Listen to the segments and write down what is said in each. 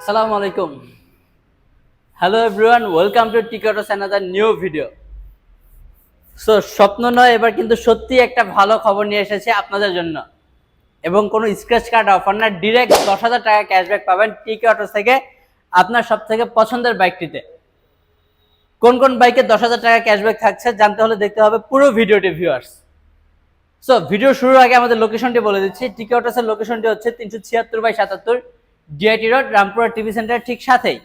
আসসালামু আলাইকুম। Hello everyone, welcome to টিকটস অ্যানাদার নিউ ভিডিও। সো স্বপ্ন নয়, এবার কিন্তু সত্যি একটা ভালো খবর নিয়ে এসেছে আপনাদের জন্য। এবং কোনো স্ক্র্যাচ কার্ড অফার না, ডিরেক্ট 10,000 টাকা ক্যাশব্যাক পাবেন টিকটস থেকে আপনার সব থেকে পছন্দের বাইকটিতে। কোন কোন বাইকে 10,000 টাকা ক্যাশব্যাক থাকছে জানতে হলে দেখতে হবে পুরো ভিডিওটি ভিউয়ার্স। সো ভিডিও শুরুর আগে আমাদের লোকেশনটি বলে দিচ্ছি। টিকটসের লোকেশনটি হচ্ছে 376/77 DIT road, Rampura TV centre ঠিক সাথেই।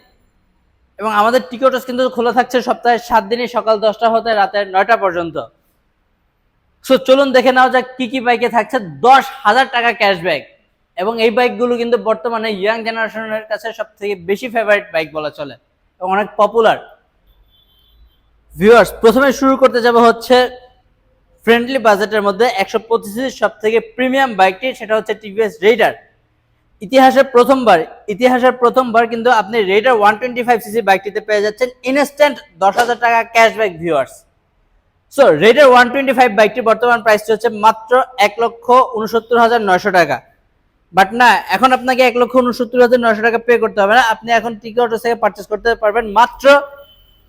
এবং আমাদের টিকটস কিন্তু খোলা থাকছে সপ্তাহে 7 দিনই, সকাল 10টা হতে রাতের 9টা পর্যন্ত। সো চলুন দেখে নেওয়া যাক কি কি বাইকে থাকছে 10,000 টাকা ক্যাশব্যাক। এবং এই বাইকগুলো কিন্তু বর্তমানে ইয়াং জেনারেশনের কাছে সব থেকে বেশি ফেভারিট বাইক বলা চলে এবং অনেক পপুলার। ভিউয়ার্স, প্রথমে শুরু করতে যাব হচ্ছে ফ্রেন্ডলি বাজেটের মধ্যে 125 সব থেকে প্রিমিয়াম বাইকটি, সেটা হচ্ছে টিভিএস রেইডার। ইতিহাসের প্রথমবার কিন্তু আপনি রেইডার 125cc বাইকটিতে পেয়ে যাচ্ছেন ইনস্ট্যান্ট 10,000 টাকা ক্যাশব্যাক ভিউয়ার্স। সো রেইডার 125 বাইকটির বর্তমান প্রাইসটি হচ্ছে মাত্র 1,69,900 টাকা। বাট না, এখন আপনাকে 1,69,900 টাকা পে করতে হবে না। আপনি এখন টিকটস থেকে পারচেস করতে পারবেন মাত্র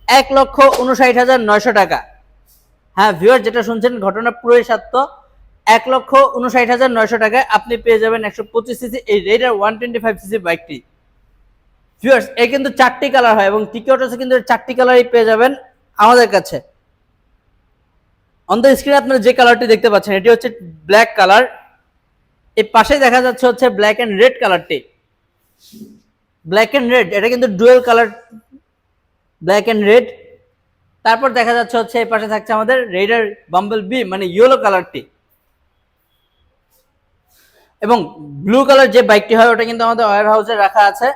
1,59,900 টাকা। হ্যাঁ ভিউয়ার, যেটা শুনছেন ঘটনা পুরোই সত্য। 1,59,900 টাকায় আপনি পেয়ে যাবেন 125cc এই রেইডার 125cc বাইকটি। ভিউয়ার্স, এর কিন্তু 4টি কালার হয় এবং টিকটসে কিন্তু 4টি কালারই পেয়ে যাবেন আমাদের কাছে। অন দ্য স্ক্রিনে আপনারা যে কালারটি দেখতে পাচ্ছেন এটি হচ্ছে ব্ল্যাক কালার। এই পাশে দেখা যাচ্ছে হচ্ছে ব্ল্যাক এন্ড রেড কালারটি। ব্ল্যাক এন্ড রেড, এটা কিন্তু dual colour, black and red. তারপর দেখা যাচ্ছে হচ্ছে এই পাশে থাকছে আমাদের রেইডার বাম্বল বি, মানে ইয়েলো কালারটি। এবং ব্লু কালার যে বাইকটি হয় ওটা কিন্তু আমাদের ওয়্যার হাউসে রাখা আছে।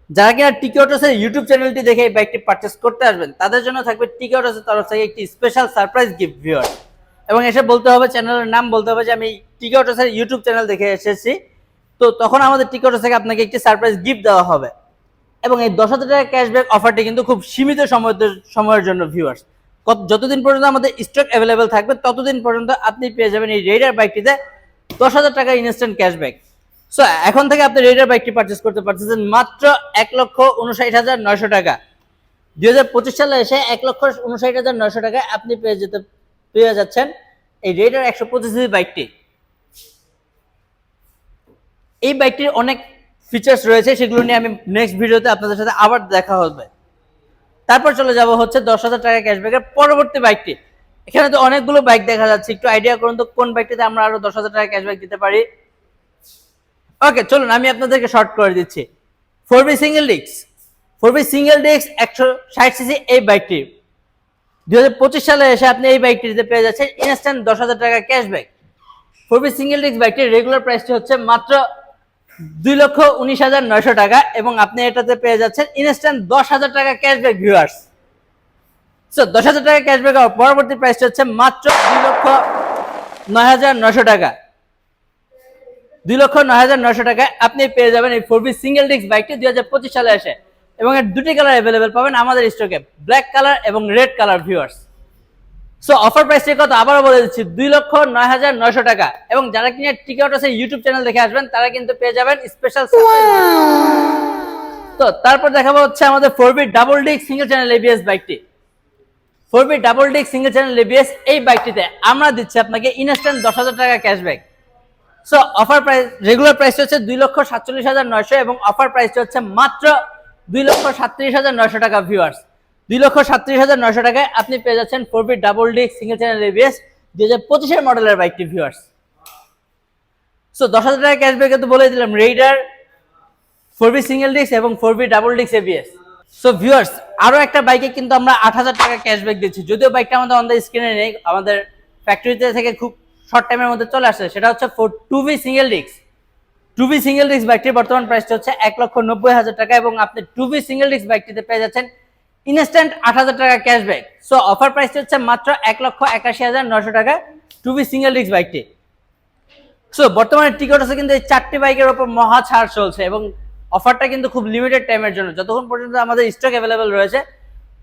যারা কিনা টিকটসের ইউটিউব চ্যানেলটি দেখে এই বাইকটি পারচেস করতে আসবেন তাদের জন্য থাকবে টিকটসের তরফ থেকে একটি স্পেশাল সারপ্রাইজ গিফট ভিউয়ার। এবং এসে বলতে হবে, চ্যানেলের নাম বলতে হবে যে আমি টিকটসের ইউটিউব চ্যানেল দেখে এসেছি। তো তখন আমাদের টিকটস থেকে আপনাকে একটি সারপ্রাইজ গিফট দেওয়া হবে। এবং এই 10,000 টাকা ক্যাশব্যাক অফারটি কিন্তু খুব সীমিত সময়ের জন্য ভিউয়ার্স। যতদিন পর্যন্ত আমাদের স্টক অ্যাভেলেবেল থাকবে ততদিন পর্যন্ত আপনি পেয়ে যাবেন এই রেইডার বাইকটিতে 10,000 টাকা ইনস্ট্যান্ট ক্যাশব্যাক। সো এখন থেকে আপনি রেইডার বাইকটি পারচেস করতে পারতেছেন মাত্র 1,59,900 টাকা। 2025 সালে এসে 1,59,900 টাকায় আপনি পেয়ে যাচ্ছেন এই রেইডার 125cc বাইকটি। এই বাইকটির অনেক ফিচার্স রয়েছে, সেগুলো নিয়ে আমি নেক্সট ভিডিওতে আপনাদের সাথে আবার দেখা হবে। তারপর চলে যাব হচ্ছে 10,000 টাকা ক্যাশব্যাকের পরবর্তী বাইকটি। এখানে তো অনেকগুলো বাইক দেখা যাচ্ছে, একটু আইডিয়া করুন তো কোন বাইকটিতে আমরা আরো 10,000 টাকা ক্যাশব্যাক দিতে পারি। ওকে, চলুন আমি আপনাদেরকে শর্ট করে দিচ্ছি। 4B সিঙ্গেল ডিস্ক 160cc এই বাইকটি 2025 সালে এসে আপনি এই বাইকটিতে পেয়ে যাচ্ছেন ইনস্ট্যান্ট 10,000 টাকা ক্যাশব্যাক। 4B সিঙ্গেল ডিস্ক বাইকটির রেগুলার প্রাইসটি হচ্ছে মাত্র 2,19,900 টাকা এবং আপনি এটাতে পেয়ে যাচ্ছেন ইনস্ট্যান্ট 10,000 টাকা ক্যাশব্যাক ভিউয়ার্স। সো 10,000 টাকা ক্যাশব্যাক আর পরবর্তী প্রাইসটি হচ্ছে মাত্র 2,09,900 টাকা। 2,09,900 টাকায় আপনি পেয়ে যাবেন এই 4B সিঙ্গেল ডিস্ক বাইকটি 2025 সালে এসে। এবং এর দুটি কালার অ্যাভেলেবেল পাবেন আমাদের স্টকে, ব্ল্যাক কালার এবং red colour viewers. So offer প্রাইসটি কত আবারও বলে দিচ্ছি, 2,09,900 টাকা। এবং যারা কিনা টিকটসের ইউটিউব চ্যানেল দেখে আসবেন তারা কিন্তু পেয়ে যাবেন স্পেশাল। তো তারপর দেখাবো হচ্ছে আমাদের 4B double disc single channel ABS বাইকটি। 4B double disc single channel ABS এই বাইকটিতে আমরা দিচ্ছি আপনাকে ইনস্ট্যান্ট 10,000 টাকা cashback. So offer price, regular price হচ্ছে 2,47,900 এবং অফার প্রাইস হচ্ছে মাত্র 2,37,900 টাকা ভিউয়ার্স। 2,37,900 টাকায় আপনি পেয়ে যাচ্ছেন 4B double disc single channel ABS 2025 মডেলের বাইকটি ভিউয়ার্স। সো 10,000 টাকা ক্যাশব্যাকে তো বলে দিলাম রেইডার, 4B সিঙ্গেল ডিস্ক এবং 4B double disc ABS. So viewers, আরো একটা বাইকে কিন্তু আমরা 8,000 টাকা ক্যাশব্যাক দিচ্ছি, যদিও বাইকটা আমাদের অন দ্য স্ক্রিনে নেই, আমাদের ফ্যাক্টরিতে থেকে খুব শর্ট টাইমের মধ্যে চলে আসছে। সেটা হচ্ছে 2B single disc. 2B single disc বাইকটির বর্তমান প্রাইসটা হচ্ছে 1,90,000 টাকা এবং আপনি 2B সিঙ্গেল ডিস্ক বাইকটিতে পেয়ে যাচ্ছেন ইনস্ট্যান্ট 8,000 টাকা ক্যাশব্যাক। সো অফার প্রাইসটা হচ্ছে মাত্র 1,81,900 টাকা 2B সিঙ্গেল ডিস্ক বাইকটি। সো বর্তমানে টিকটসে কিন্তু এই 4টি বাইকের উপর মহা ছাড় চলছে এবং অফারটা কিন্তু খুব লিমিটেড টাইমের জন্য। যতক্ষণ পর্যন্ত আমাদের স্টক অ্যাভেলেবেল রয়েছে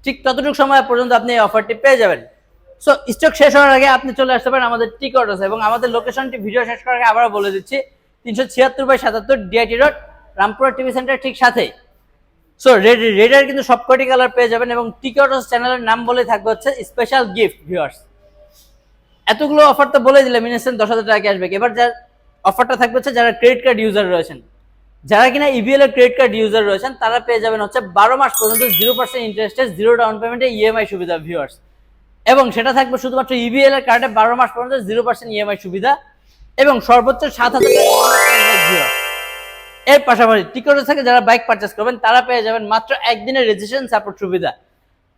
ঠিক ততটুকু সময় পর্যন্ত আপনি এই অফারটি পেয়ে যাবেন। সো স্টক শেষ হওয়ার আগে আপনি চলে আসতে পারেন আমাদের টিকটসে। এবং আমাদের লোকেশনটি ভিডিও শেষ করার আগে আবারও বলে দিচ্ছি, 376/77 DIT road, Rampura TV centre ঠিক সাথে। সো রেডের কিন্তু সব কটি কালার পেয়ে যাবেন এবং টিকেটস চ্যানেলের নাম বলে থাকবে হচ্ছে স্পেশাল গিফট ভিউয়ার্স। এতগুলো অফার তো বলে দিলাম, ইনস্ট্যান্ট 10,000 টাকা ক্যাশব্যাক। এবার যার অফারটা থাকবে হচ্ছে যারা ক্রেডিট কার্ড ইউজার রয়েছেন, যারা কিনা ইবিএল এর ক্রেডিট কার্ড ইউজার রয়েছেন, তারা পেয়ে যাবেন হচ্ছে 12 মাস পর্যন্ত 0% ইন্টারেস্টে 0 ডাউন পেমেন্টে ইএমআই সুবিধা ভিউয়ার্স। এবং সেটা থাকবে শুধুমাত্র ইবিএল এর কার্ডে 12 মাস পর্যন্ত 0% ইএমআই সুবিধা এবং সর্বোচ্চ 7,000 টাকা ক্যাশব্যাক ভিউয়ার্স। এর পাশাপাশি টিকেটস থেকে যারা বাইক পারচেস করবেন তারা পেয়ে যাবেন মাত্র একদিনের রেজিস্ট্রেশন সাপোর্ট সুবিধা।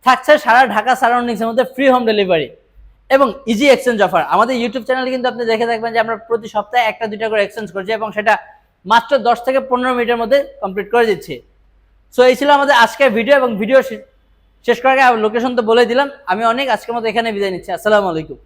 থাকছে সারা ঢাকা সারাউন্ডিংসের মধ্যে ফ্রি হোম ডেলিভারি এবং ইজি এক্সচেঞ্জ অফার। আমাদের ইউটিউব চ্যানেলে কিন্তু আপনি দেখে থাকবেন যে আমরা প্রতি সপ্তাহে 1-2টা করে এক্সচেঞ্জ করছি এবং সেটা মাত্র 10 থেকে 15 মিনিটের মধ্যে কমপ্লিট করে দিচ্ছি। সো এই ছিল আমাদের আজকের ভিডিও এবং ভিডিও শেষ করার আগে লোকেশন তো বলে দিলাম। আমি অনেক আজকের মতো এখানে বিদায় নিচ্ছি। আসসালামু আলাইকুম।